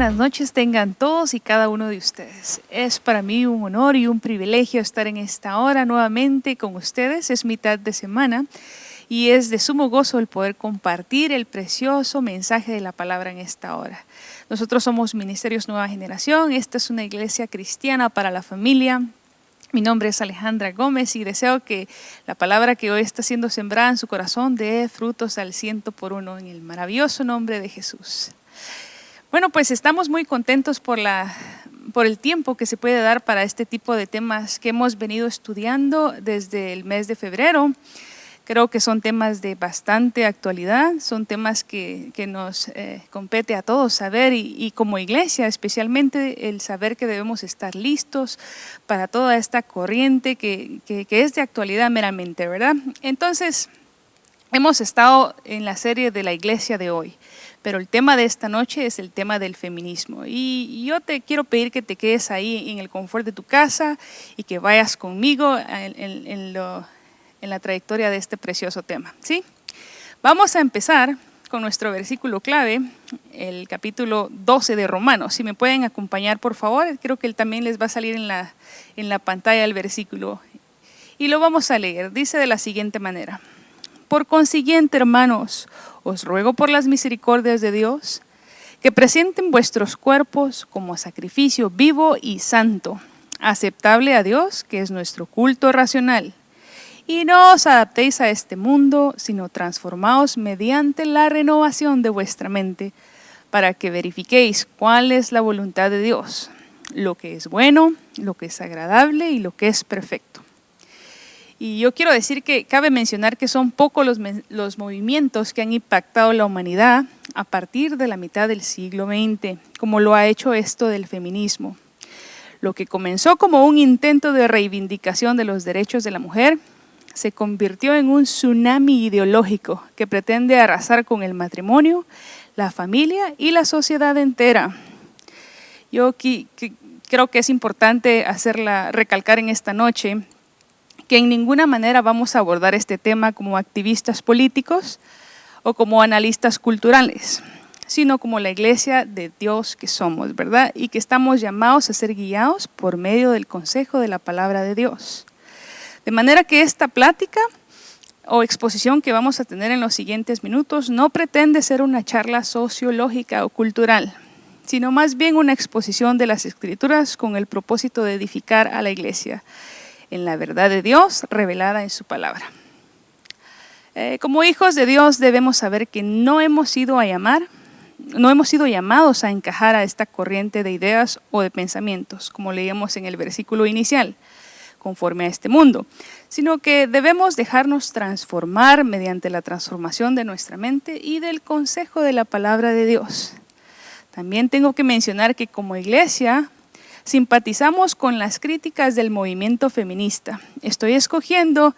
buenas noches tengan todos y cada uno de ustedes. Es para mí un honor y un privilegio estar en esta hora nuevamente con ustedes. Es mitad de semana y es de sumo gozo el poder compartir el precioso mensaje de la palabra en esta hora. Nosotros somos Ministerios Nueva Generación. Esta es una iglesia cristiana para la familia. Mi nombre es Alejandra Gómez y deseo que la palabra que hoy está siendo sembrada en su corazón dé frutos al 100% en el maravilloso nombre de Jesús. Bueno, pues estamos muy contentos por el tiempo que se puede dar para este tipo de temas que hemos venido estudiando desde el mes de febrero. Creo que son temas de bastante actualidad, son temas que nos compete a todos saber y como iglesia especialmente el saber que debemos estar listos para toda esta corriente que es de actualidad meramente, ¿verdad? Entonces, hemos estado en la serie de la iglesia de hoy, pero el tema de esta noche es el tema del feminismo. Y yo te quiero pedir que te quedes ahí en el confort de tu casa y que vayas conmigo en la trayectoria de este precioso tema, ¿sí? Vamos a empezar con nuestro versículo clave, el capítulo 12 de Romanos. Si me pueden acompañar, por favor, creo que él también les va a salir en la pantalla el versículo. Y lo vamos a leer, dice de la siguiente manera. Por consiguiente, hermanos, os ruego por las misericordias de Dios, que presenten vuestros cuerpos como sacrificio vivo y santo, aceptable a Dios, que es nuestro culto racional. Y no os adaptéis a este mundo, sino transformaos mediante la renovación de vuestra mente, para que verifiquéis cuál es la voluntad de Dios, lo que es bueno, lo que es agradable y lo que es perfecto. Y yo quiero decir que cabe mencionar que son pocos los movimientos que han impactado la humanidad a partir de la mitad del siglo XX, como lo ha hecho esto del feminismo. Lo que comenzó como un intento de reivindicación de los derechos de la mujer, se convirtió en un tsunami ideológico que pretende arrasar con el matrimonio, la familia y la sociedad entera. Yo creo que es importante recalcar en esta noche que en ninguna manera vamos a abordar este tema como activistas políticos o como analistas culturales, sino como la iglesia de Dios que somos, ¿verdad? Y que estamos llamados a ser guiados por medio del consejo de la palabra de Dios. De manera que esta plática o exposición que vamos a tener en los siguientes minutos no pretende ser una charla sociológica o cultural, sino más bien una exposición de las Escrituras con el propósito de edificar a la iglesia en la verdad de Dios revelada en su palabra. Como hijos de Dios debemos saber que no hemos sido llamados a encajar a esta corriente de ideas o de pensamientos, como leíamos en el versículo inicial, conforme a este mundo, sino que debemos dejarnos transformar mediante la transformación de nuestra mente y del consejo de la palabra de Dios. También tengo que mencionar que como iglesia simpatizamos con las críticas del movimiento feminista. Estoy escogiendo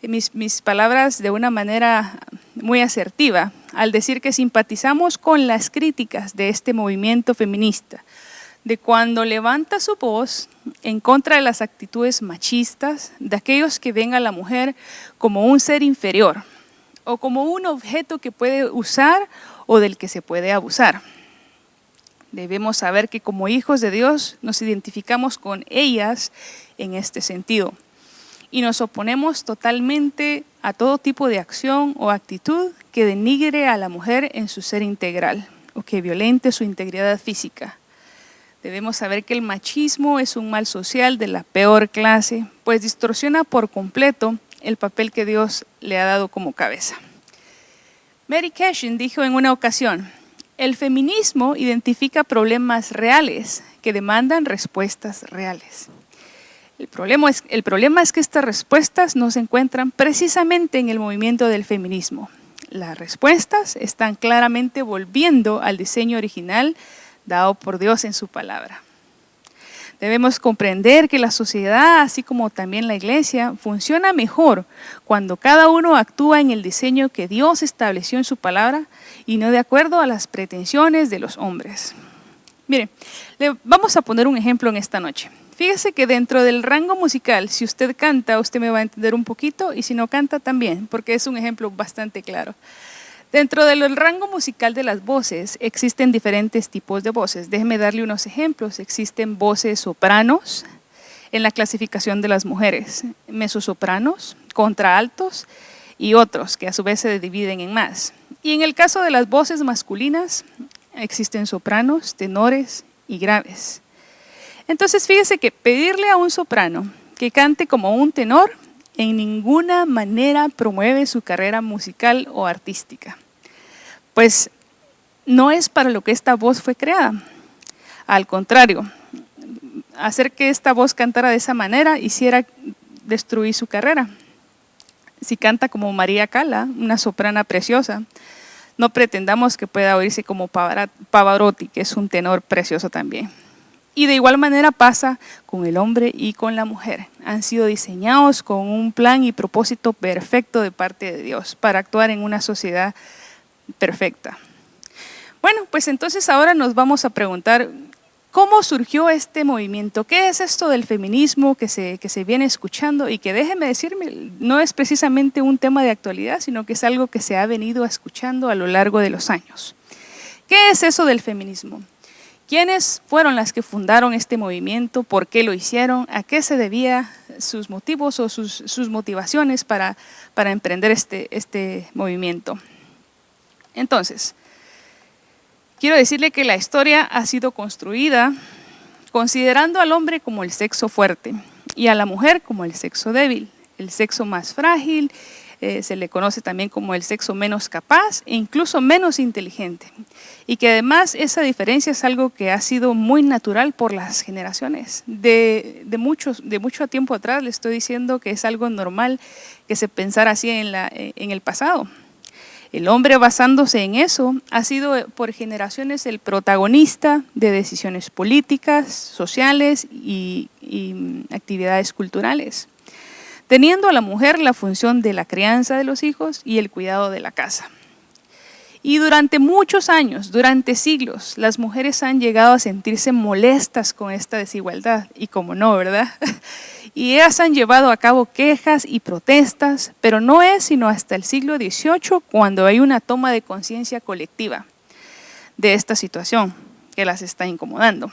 mis palabras de una manera muy asertiva al decir que simpatizamos con las críticas de este movimiento feminista, de cuando levanta su voz en contra de las actitudes machistas, de aquellos que ven a la mujer como un ser inferior o como un objeto que puede usar o del que se puede abusar. Debemos saber que como hijos de Dios nos identificamos con ellas en este sentido y nos oponemos totalmente a todo tipo de acción o actitud que denigre a la mujer en su ser integral o que violente su integridad física. Debemos saber que el machismo es un mal social de la peor clase, pues distorsiona por completo el papel que Dios le ha dado como cabeza. Mary Cashin dijo en una ocasión: el feminismo identifica problemas reales que demandan respuestas reales. El problema es que estas respuestas no se encuentran precisamente en el movimiento del feminismo. Las respuestas están claramente volviendo al diseño original dado por Dios en su palabra. Debemos comprender que la sociedad, así como también la iglesia, funciona mejor cuando cada uno actúa en el diseño que Dios estableció en su palabra y no de acuerdo a las pretensiones de los hombres. Mire, le vamos a poner un ejemplo en esta noche. Fíjese que dentro del rango musical, si usted canta, usted me va a entender un poquito y si no canta también, porque es un ejemplo bastante claro. Dentro del rango musical de las voces existen diferentes tipos de voces. Déjenme darle unos ejemplos. Existen voces sopranos en la clasificación de las mujeres, mezzosopranos, contraaltos y otros que a su vez se dividen en más. Y en el caso de las voces masculinas existen sopranos, tenores y graves. Entonces fíjese que pedirle a un soprano que cante como un tenor en ninguna manera promueve su carrera musical o artística. Pues no es para lo que esta voz fue creada. Al contrario, hacer que esta voz cantara de esa manera hiciera destruir su carrera. Si canta como María Cala, una soprana preciosa, no pretendamos que pueda oírse como Pavarotti, que es un tenor precioso también. Y de igual manera pasa con el hombre y con la mujer. Han sido diseñados con un plan y propósito perfecto de parte de Dios para actuar en una sociedad perfecta. Bueno, pues entonces ahora nos vamos a preguntar cómo surgió este movimiento. ¿Qué es esto del feminismo que se viene escuchando? Y que déjeme decirme, no es precisamente un tema de actualidad, sino que es algo que se ha venido escuchando a lo largo de los años. ¿Qué es eso del feminismo? ¿Quiénes fueron las que fundaron este movimiento? ¿Por qué lo hicieron? ¿A qué se debía sus motivos o sus motivaciones para emprender este movimiento? Entonces, quiero decirle que la historia ha sido construida considerando al hombre como el sexo fuerte y a la mujer como el sexo débil, el sexo más frágil, se le conoce también como el sexo menos capaz e incluso menos inteligente. Y que además esa diferencia es algo que ha sido muy natural por las generaciones. De mucho tiempo atrás le estoy diciendo que es algo normal que se pensara así en el pasado. El hombre, basándose en eso, ha sido por generaciones el protagonista de decisiones políticas, sociales y actividades culturales, teniendo a la mujer la función de la crianza de los hijos y el cuidado de la casa. Y durante muchos años, durante siglos, las mujeres han llegado a sentirse molestas con esta desigualdad, y cómo no, ¿verdad? Y ellas han llevado a cabo quejas y protestas, pero no es sino hasta el siglo XVIII cuando hay una toma de conciencia colectiva de esta situación que las está incomodando,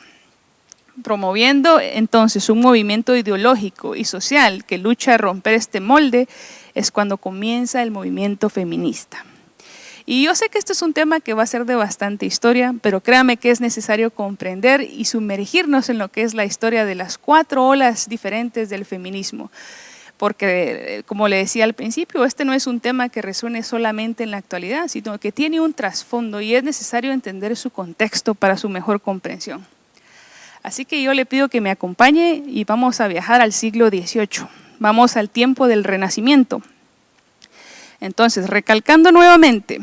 promoviendo entonces un movimiento ideológico y social que lucha a romper este molde. Es cuando comienza el movimiento feminista. Y yo sé que este es un tema que va a ser de bastante historia, pero créame que es necesario comprender y sumergirnos en lo que es la historia de las 4 olas diferentes del feminismo. Porque, como le decía al principio, este no es un tema que resuene solamente en la actualidad, sino que tiene un trasfondo y es necesario entender su contexto para su mejor comprensión. Así que yo le pido que me acompañe y vamos a viajar al siglo XVIII. Vamos al tiempo del Renacimiento. Entonces, recalcando nuevamente,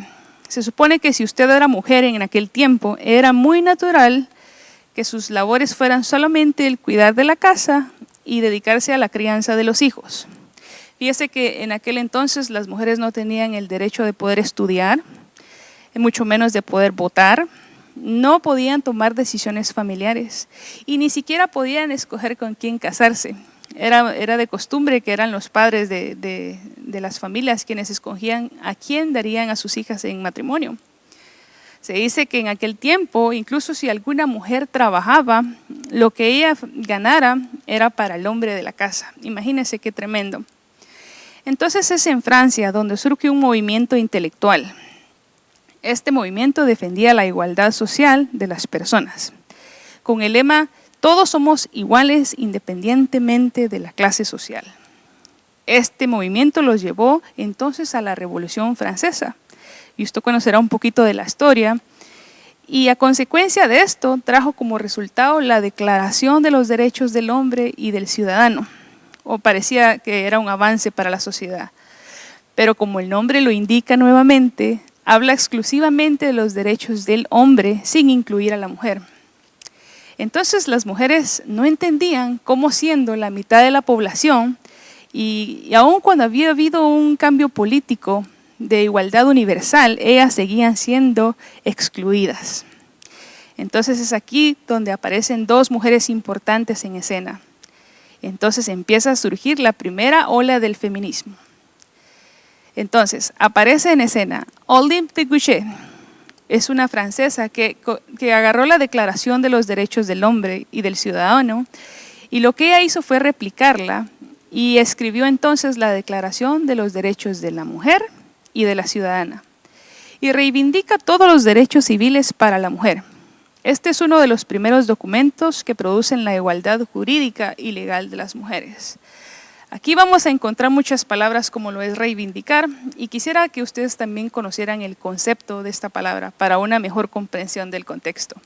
se supone que si usted era mujer en aquel tiempo, era muy natural que sus labores fueran solamente el cuidar de la casa y dedicarse a la crianza de los hijos. Fíjese que en aquel entonces las mujeres no tenían el derecho de poder estudiar, mucho menos de poder votar, no podían tomar decisiones familiares y ni siquiera podían escoger con quién casarse. Era de costumbre que eran los padres de las familias quienes escogían a quién darían a sus hijas en matrimonio. Se dice que en aquel tiempo, incluso si alguna mujer trabajaba, lo que ella ganara era para el hombre de la casa. Imagínense qué tremendo. Entonces es en Francia donde surge un movimiento intelectual. Este movimiento defendía la igualdad social de las personas, con el lema "Todos somos iguales independientemente de la clase social". Este movimiento los llevó entonces a la Revolución Francesa. Y usted conocerá un poquito de la historia. Y a consecuencia de esto trajo como resultado la Declaración de los Derechos del Hombre y del Ciudadano. O parecía que era un avance para la sociedad. Pero como el nombre lo indica nuevamente, habla exclusivamente de los derechos del hombre sin incluir a la mujer. Entonces las mujeres no entendían cómo, siendo la mitad de la población y aun cuando había habido un cambio político de igualdad universal, ellas seguían siendo excluidas. Entonces es aquí donde aparecen 2 mujeres importantes en escena. Entonces empieza a surgir la primera ola del feminismo. Entonces, aparece en escena Olympe de Gouges. Es una francesa que agarró la Declaración de los Derechos del Hombre y del Ciudadano, y lo que ella hizo fue replicarla y escribió entonces la Declaración de los Derechos de la Mujer y de la Ciudadana. Y reivindica todos los derechos civiles para la mujer. Este es uno de los primeros documentos que producen la igualdad jurídica y legal de las mujeres. Aquí vamos a encontrar muchas palabras como lo es reivindicar, y quisiera que ustedes también conocieran el concepto de esta palabra para una mejor comprensión del contexto.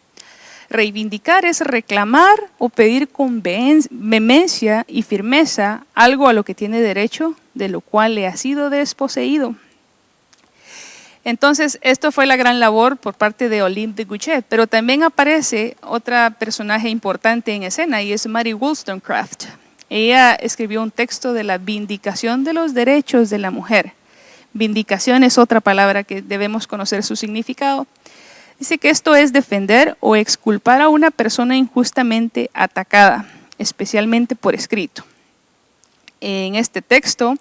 Reivindicar es reclamar o pedir con vehemencia y firmeza algo a lo que tiene derecho, de lo cual le ha sido desposeído. Entonces, esto fue la gran labor por parte de Olympe de Gouges, pero también aparece otra personaje importante en escena y es Mary Wollstonecraft. Ella escribió un texto de la vindicación de los derechos de la mujer. Vindicación es otra palabra que debemos conocer su significado. Dice que esto es defender o exculpar a una persona injustamente atacada, especialmente por escrito. En este texto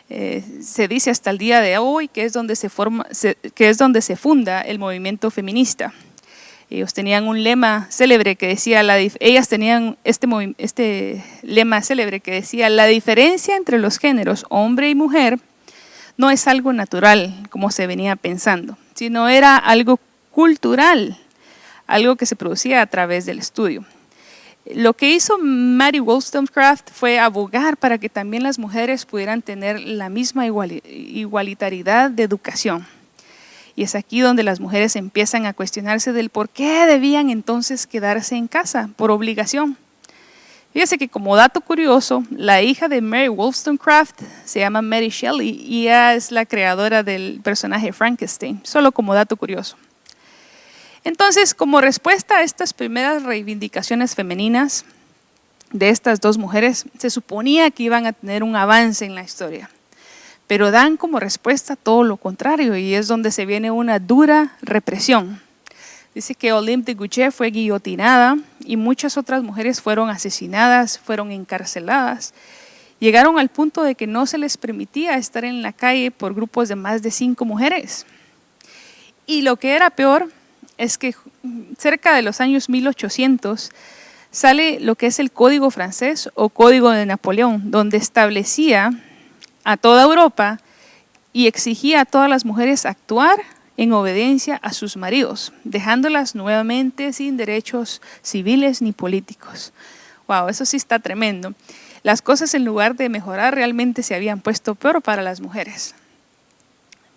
se dice hasta el día de hoy que es donde se funda el movimiento feminista. Ellos tenían un lema célebre que decía, ellas tenían este lema célebre que decía: la diferencia entre los géneros hombre y mujer no es algo natural, como se venía pensando, sino era algo cultural, algo que se producía a través del estudio. Lo que hizo Mary Wollstonecraft fue abogar para que también las mujeres pudieran tener la misma igualitariedad de educación. Y es aquí donde las mujeres empiezan a cuestionarse del por qué debían entonces quedarse en casa por obligación. Fíjese que como dato curioso, la hija de Mary Wollstonecraft se llama Mary Shelley y ella es la creadora del personaje Frankenstein, solo como dato curioso. Entonces, como respuesta a estas primeras reivindicaciones femeninas de estas dos mujeres, se suponía que iban a tener un avance en la historia. Pero dan como respuesta todo lo contrario y es donde se viene una dura represión. Dice que Olympe de Gouges fue guillotinada y muchas otras mujeres fueron asesinadas, fueron encarceladas. Llegaron al punto de que no se les permitía estar en la calle por grupos de más de 5 mujeres. Y lo que era peor es que cerca de los años 1800 sale lo que es el Código Francés o Código de Napoleón, donde establecía a toda Europa y exigía a todas las mujeres actuar en obediencia a sus maridos, dejándolas nuevamente sin derechos civiles ni políticos. Wow, eso sí está tremendo. Las cosas en lugar de mejorar realmente se habían puesto peor para las mujeres.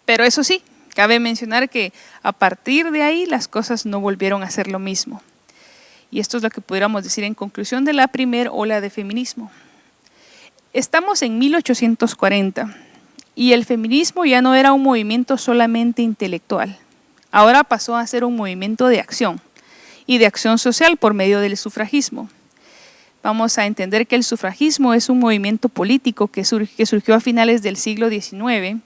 Pero eso sí, cabe mencionar que a partir de ahí las cosas no volvieron a ser lo mismo. Y esto es lo que pudiéramos decir en conclusión de la primera ola de feminismo. Estamos en 1840 y el feminismo ya no era un movimiento solamente intelectual. Ahora pasó a ser un movimiento de acción y de acción social por medio del sufragismo. Vamos a entender que el sufragismo es un movimiento político que surgió a finales del siglo XIX,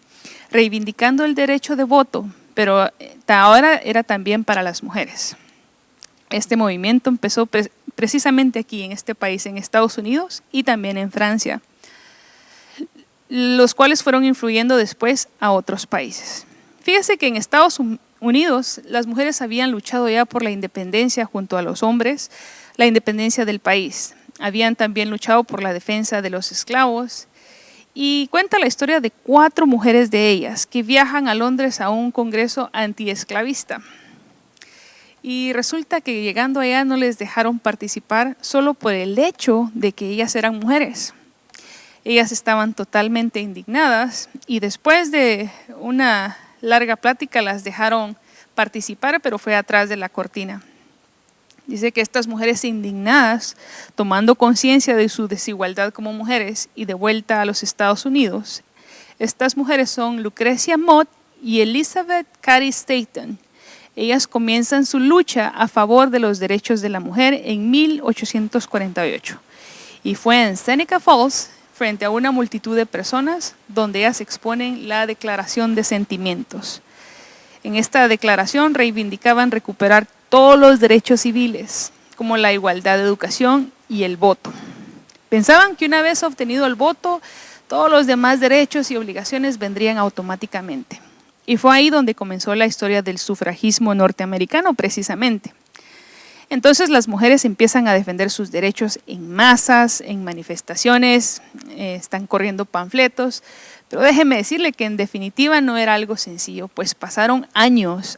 reivindicando el derecho de voto, pero ahora era también para las mujeres. Este movimiento empezó precisamente aquí en este país, en Estados Unidos y también en Francia, los cuales fueron influyendo después a otros países. Fíjese que en Estados Unidos las mujeres habían luchado ya por la independencia junto a los hombres, la independencia del país. Habían también luchado por la defensa de los esclavos. Y cuenta la historia de 4 mujeres de ellas que viajan a Londres a un congreso antiesclavista. Y resulta que llegando allá no les dejaron participar solo por el hecho de que ellas eran mujeres. Ellas estaban totalmente indignadas y después de una larga plática las dejaron participar, pero fue atrás de la cortina. Dice que estas mujeres indignadas, tomando conciencia de su desigualdad como mujeres y de vuelta a los Estados Unidos, estas mujeres son Lucrecia Mott y Elizabeth Cady Stanton. Ellas comienzan su lucha a favor de los derechos de la mujer en 1848 y fue en Seneca Falls, frente a una multitud de personas, donde ellas exponen la Declaración de Sentimientos. En esta declaración reivindicaban recuperar todos los derechos civiles, como la igualdad de educación y el voto. Pensaban que una vez obtenido el voto, todos los demás derechos y obligaciones vendrían automáticamente. Y fue ahí donde comenzó la historia del sufragismo norteamericano, precisamente. Entonces las mujeres empiezan a defender sus derechos en masas, en manifestaciones, están corriendo panfletos, pero déjeme decirle que en definitiva no era algo sencillo, pues pasaron años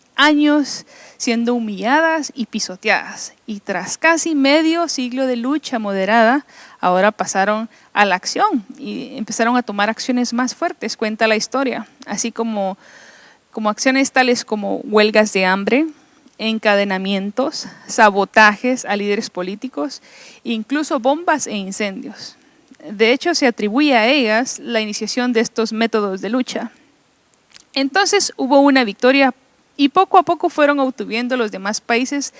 siendo humilladas y pisoteadas, y tras casi medio siglo de lucha moderada, ahora pasaron a la acción y empezaron a tomar acciones más fuertes, cuenta la historia, así como acciones tales como huelgas de hambre, encadenamientos, sabotajes a líderes políticos, incluso bombas e incendios. De hecho, se atribuye a ellas la iniciación de estos métodos de lucha. Entonces hubo una victoria y poco a poco fueron obteniendo los demás países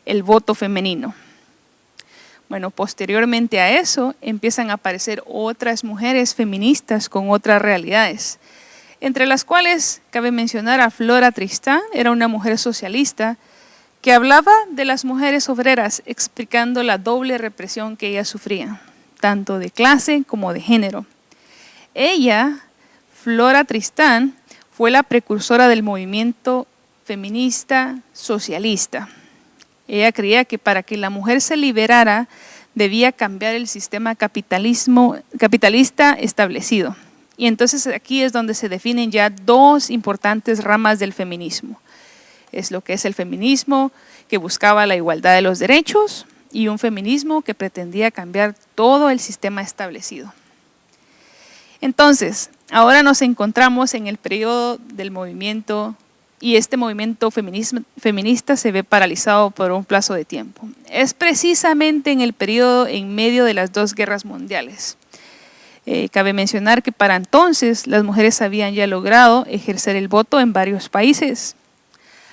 el voto femenino. Bueno, posteriormente a eso empiezan a aparecer otras mujeres feministas con otras realidades, entre las cuales cabe mencionar a Flora Tristán, era una mujer socialista que hablaba de las mujeres obreras, explicando la doble represión que ellas sufrían, tanto de clase como de género. Ella, Flora Tristán, fue la precursora del movimiento feminista socialista. Ella creía que para que la mujer se liberara debía cambiar el sistema capitalista establecido. Y entonces aquí es donde se definen ya dos importantes ramas del feminismo. Es lo que es el feminismo que buscaba la igualdad de los derechos y un feminismo que pretendía cambiar todo el sistema establecido. Entonces, ahora nos encontramos en el periodo del movimiento y este movimiento feminista se ve paralizado por un plazo de tiempo. Es precisamente en el periodo en medio de las dos guerras mundiales. Cabe mencionar que para entonces las mujeres habían ya logrado ejercer el voto en varios países,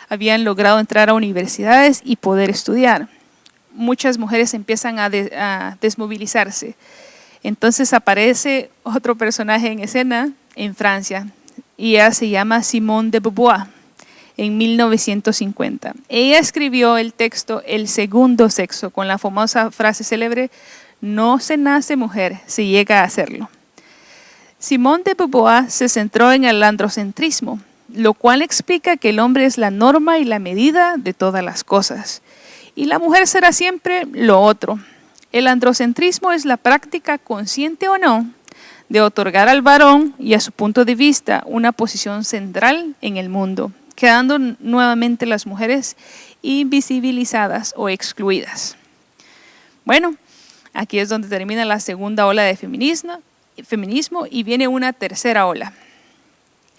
habían logrado entrar a universidades y poder estudiar. Muchas mujeres empiezan a desmovilizarse. Entonces aparece otro personaje en escena en Francia y ella se llama Simone de Beauvoir en 1950. Ella escribió el texto El segundo sexo con la famosa frase célebre: no se nace mujer, se llega a hacerlo. Simone de Beauvoir se centró en el androcentrismo, lo cual explica que el hombre es la norma y la medida de todas las cosas, y la mujer será siempre lo otro. El androcentrismo es la práctica, consciente o no, de otorgar al varón y a su punto de vista una posición central en el mundo, quedando nuevamente las mujeres invisibilizadas o excluidas. Bueno, aquí es donde termina la segunda ola de feminismo y viene una tercera ola.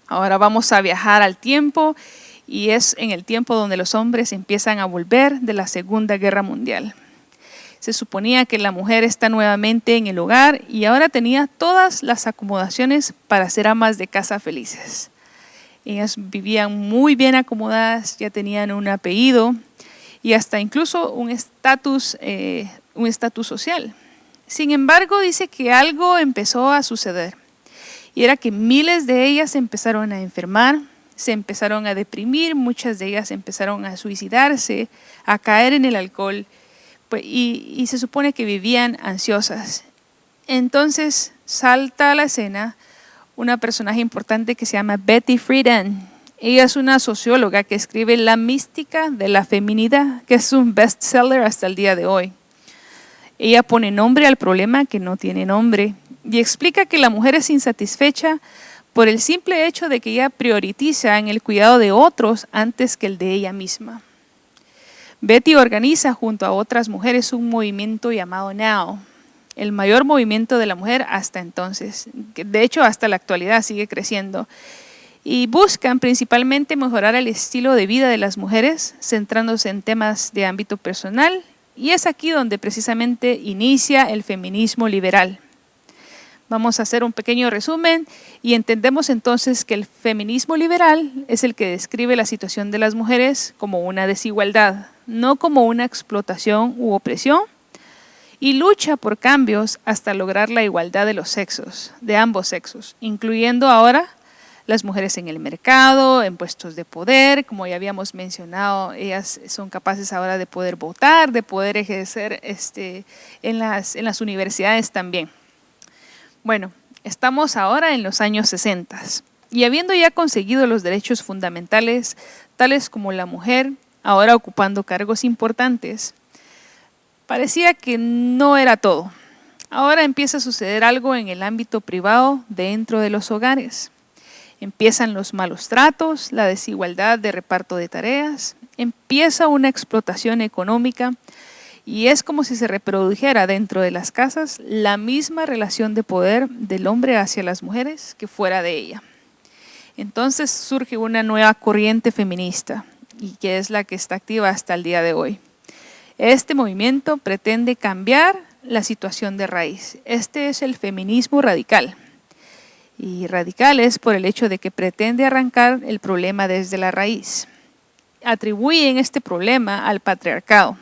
Ahora vamos a viajar al tiempo y es en el tiempo donde los hombres empiezan a volver de la Segunda Guerra Mundial. Se suponía que la mujer está nuevamente en el hogar y ahora tenía todas las acomodaciones para ser amas de casa felices. Ellas vivían muy bien acomodadas, ya tenían un apellido y hasta incluso un estatus social. Sin embargo, dice que algo empezó a suceder y era que miles de ellas empezaron a enfermar, se empezaron a deprimir, muchas de ellas empezaron a suicidarse, a caer en el alcohol y se supone que vivían ansiosas. Entonces salta a la escena una personaje importante que se llama Betty Friedan. Ella es una socióloga que escribe La mística de la feminidad, que es un bestseller hasta el día de hoy. Ella pone nombre al problema que no tiene nombre y explica que la mujer es insatisfecha por el simple hecho de que ella prioriza en el cuidado de otros antes que el de ella misma. Betty organiza junto a otras mujeres un movimiento llamado Now, el mayor movimiento de la mujer hasta entonces, que de hecho hasta la actualidad sigue creciendo, y buscan principalmente mejorar el estilo de vida de las mujeres, centrándose en temas de ámbito personal, y es aquí donde precisamente inicia el feminismo liberal. Vamos a hacer un pequeño resumen y entendemos entonces que el feminismo liberal es el que describe la situación de las mujeres como una desigualdad, no como una explotación u opresión, y lucha por cambios hasta lograr la igualdad de los sexos, de ambos sexos, incluyendo ahora las mujeres en el mercado, en puestos de poder, como ya habíamos mencionado, ellas son capaces ahora de poder votar, de poder ejercer en las universidades también. Bueno, Estamos ahora en los años 60 y habiendo ya conseguido los derechos fundamentales, tales como la mujer, ahora ocupando cargos importantes, parecía que no era todo. Ahora empieza a suceder algo en el ámbito privado dentro de los hogares. Empiezan los malos tratos, la desigualdad de reparto de tareas, empieza una explotación económica y es como si se reprodujera dentro de las casas la misma relación de poder del hombre hacia las mujeres que fuera de ella. Entonces surge una nueva corriente feminista y que es la que está activa hasta el día de hoy. Este movimiento pretende cambiar la situación de raíz. Este es el feminismo radical. Y radical es por el hecho de que pretende arrancar el problema desde la raíz. Atribuyen este problema al patriarcado,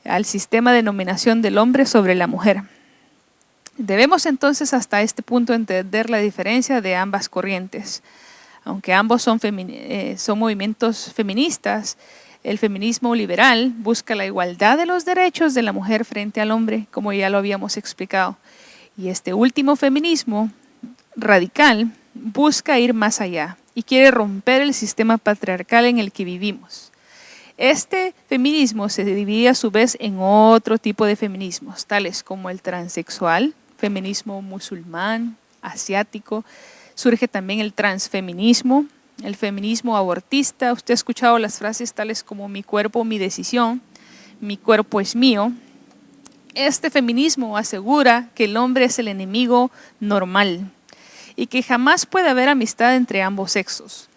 al sistema de dominación del hombre sobre la mujer. Debemos entonces hasta este punto entender la diferencia de ambas corrientes. Aunque ambos son movimientos feministas, el feminismo liberal busca la igualdad de los derechos de la mujer frente al hombre, como ya lo habíamos explicado. Y este último feminismo radical busca ir más allá y quiere romper el sistema patriarcal en el que vivimos. Este feminismo se divide a su vez en otro tipo de feminismos, tales como el transexual, feminismo musulmán, asiático. Surge también el transfeminismo, el feminismo abortista. Usted ha escuchado las frases tales como mi cuerpo, mi decisión, mi cuerpo es mío. Este feminismo asegura que el hombre es el enemigo normal y que jamás puede haber amistad entre ambos sexos.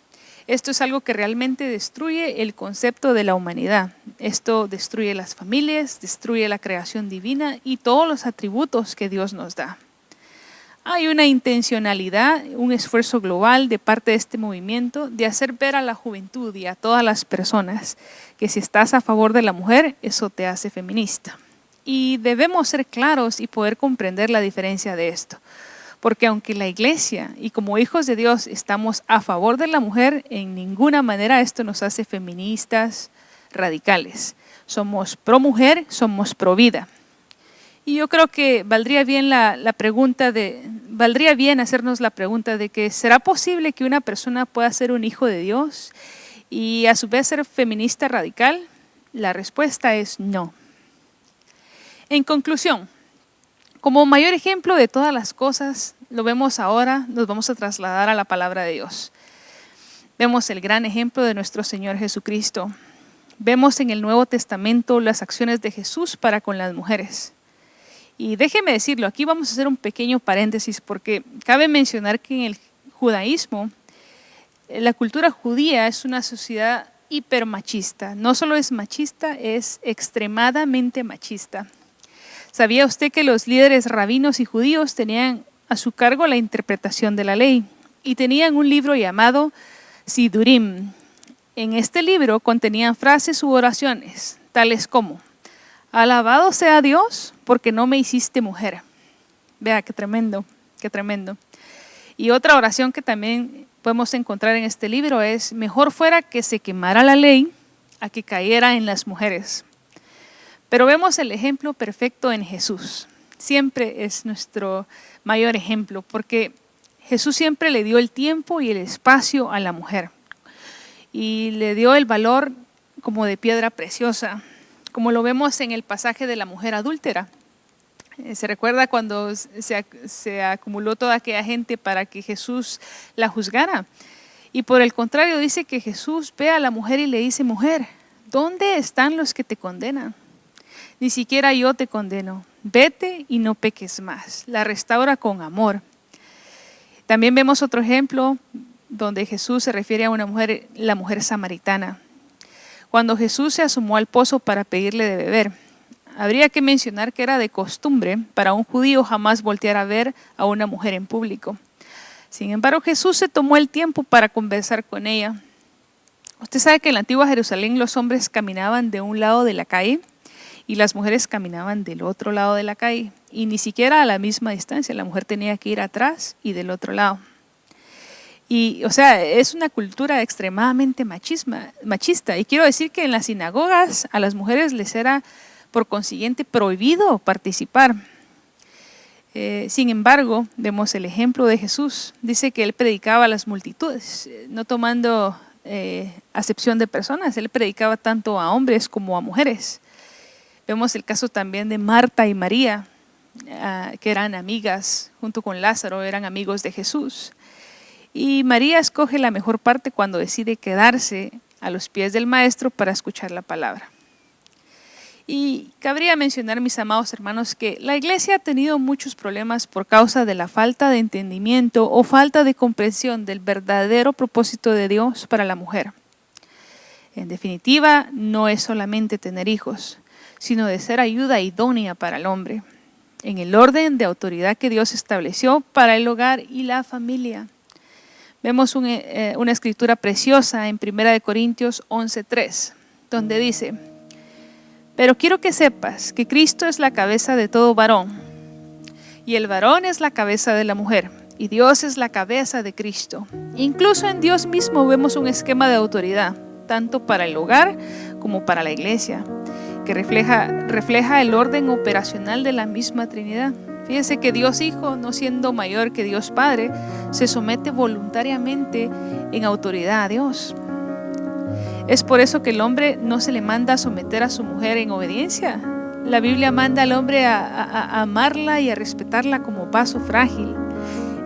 Esto es algo que realmente destruye el concepto de la humanidad. Esto destruye las familias, destruye la creación divina y todos los atributos que Dios nos da. Hay una intencionalidad, un esfuerzo global de parte de este movimiento de hacer ver a la juventud y a todas las personas que si estás a favor de la mujer, eso te hace feminista. Y debemos ser claros y poder comprender la diferencia de esto. Porque aunque la iglesia y como hijos de Dios estamos a favor de la mujer, en ninguna manera esto nos hace feministas radicales. Somos pro mujer, somos pro vida. Y yo creo que valdría bien hacernos la pregunta de que ¿será posible que una persona pueda ser un hijo de Dios y a su vez ser feminista radical? La respuesta es no. En conclusión, como mayor ejemplo de todas las cosas, lo vemos ahora, nos vamos a trasladar a la palabra de Dios. Vemos el gran ejemplo de nuestro Señor Jesucristo. Vemos en el Nuevo Testamento las acciones de Jesús para con las mujeres. Y déjeme decirlo, aquí vamos a hacer un pequeño paréntesis porque cabe mencionar que en el judaísmo, la cultura judía es una sociedad hipermachista. No solo es machista, es extremadamente machista. ¿Sabía usted que los líderes rabinos y judíos tenían a su cargo la interpretación de la ley y tenían un libro llamado Sidurim? En este libro contenían frases u oraciones, tales como: alabado sea Dios porque no me hiciste mujer. Vea, qué tremendo, qué tremendo. Y otra oración que también podemos encontrar en este libro es: mejor fuera que se quemara la ley a que cayera en las mujeres. Pero vemos el ejemplo perfecto en Jesús. Siempre es nuestro mayor ejemplo porque Jesús siempre le dio el tiempo y el espacio a la mujer y le dio el valor como de piedra preciosa, como lo vemos en el pasaje de la mujer adúltera. Se recuerda cuando se acumuló toda aquella gente para que Jesús la juzgara. Y por el contrario dice que Jesús ve a la mujer y le dice: mujer, ¿dónde están los que te condenan? Ni siquiera yo te condeno. Vete y no peques más. La restaura con amor. También vemos otro ejemplo donde Jesús se refiere a una mujer, la mujer samaritana. Cuando Jesús se asomó al pozo para pedirle de beber, habría que mencionar que era de costumbre para un judío jamás voltear a ver a una mujer en público. Sin embargo, Jesús se tomó el tiempo para conversar con ella. Usted sabe que en la antigua Jerusalén los hombres caminaban de un lado de la calle y las mujeres caminaban del otro lado de la calle, y ni siquiera a la misma distancia. La mujer tenía que ir atrás y del otro lado. Y, o sea, es una cultura extremadamente machista. Y quiero decir que en las sinagogas a las mujeres les era, por consiguiente, prohibido participar. Sin embargo, vemos el ejemplo de Jesús. Dice que Él predicaba a las multitudes, no tomando acepción de personas. Él predicaba tanto a hombres como a mujeres. Vemos el caso también de Marta y María, que eran amigas, junto con Lázaro, eran amigos de Jesús. Y María escoge la mejor parte cuando decide quedarse a los pies del Maestro para escuchar la palabra. Y cabría mencionar, mis amados hermanos, que la iglesia ha tenido muchos problemas por causa de la falta de entendimiento o falta de comprensión del verdadero propósito de Dios para la mujer. En definitiva, no es solamente tener hijos, sino de ser ayuda idónea para el hombre, en el orden de autoridad que Dios estableció para el hogar y la familia. Vemos una escritura preciosa en 1 Corintios 11:3, donde dice: pero quiero que sepas que Cristo es la cabeza de todo varón, y el varón es la cabeza de la mujer, y Dios es la cabeza de Cristo. Incluso en Dios mismo vemos un esquema de autoridad, tanto para el hogar como para la iglesia, que refleja el orden operacional de la misma Trinidad. Fíjese que Dios Hijo, no siendo mayor que Dios Padre, se somete voluntariamente en autoridad a Dios. Es por eso que el hombre no se le manda a someter a su mujer en obediencia. La Biblia manda al hombre a amarla y a respetarla como vaso frágil.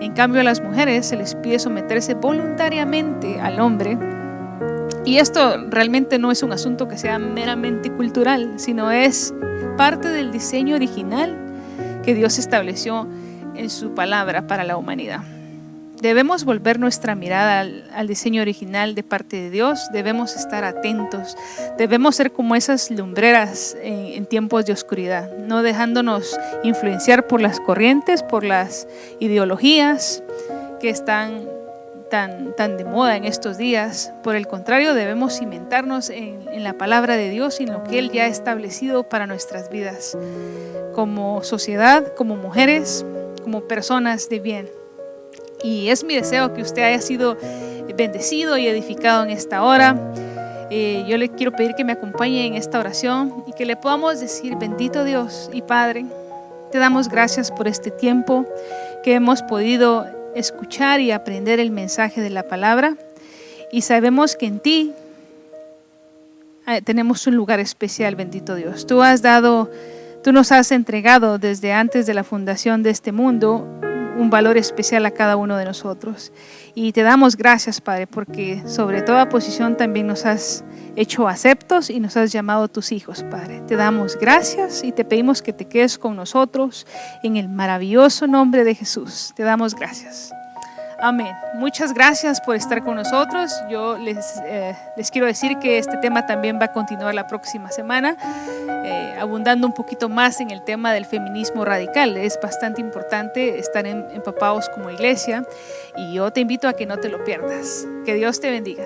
En cambio, a las mujeres se les pide someterse voluntariamente al hombre. Y esto realmente no es un asunto que sea meramente cultural, sino es parte del diseño original que Dios estableció en su palabra para la humanidad. Debemos volver nuestra mirada al diseño original de parte de Dios. Debemos estar atentos. Debemos ser como esas lumbreras en tiempos de oscuridad, no dejándonos influenciar por las corrientes, por las ideologías que están tan de moda en estos días. Por el contrario, debemos cimentarnos en la palabra de Dios y en lo que Él ya ha establecido para nuestras vidas, como sociedad, como mujeres, como personas de bien. Y es mi deseo que usted haya sido bendecido y edificado en esta hora. Yo le quiero pedir que me acompañe en esta oración y que le podamos decir: bendito Dios y Padre, te damos gracias por este tiempo que hemos podido escuchar y aprender el mensaje de la palabra. Y sabemos que en ti tenemos un lugar especial, bendito Dios. Tú nos has entregado desde antes de la fundación de este mundo un valor especial a cada uno de nosotros. Y te damos gracias, Padre, porque sobre toda posición también nos has hecho aceptos y nos has llamado tus hijos, Padre. Te damos gracias y te pedimos que te quedes con nosotros en el maravilloso nombre de Jesús. Te damos gracias. Amén. Muchas gracias por estar con nosotros. Yo les quiero decir que este tema también va a continuar la próxima semana, abundando un poquito más en el tema del feminismo radical. Es bastante importante estar empapados como iglesia y yo te invito a que no te lo pierdas. Que Dios te bendiga.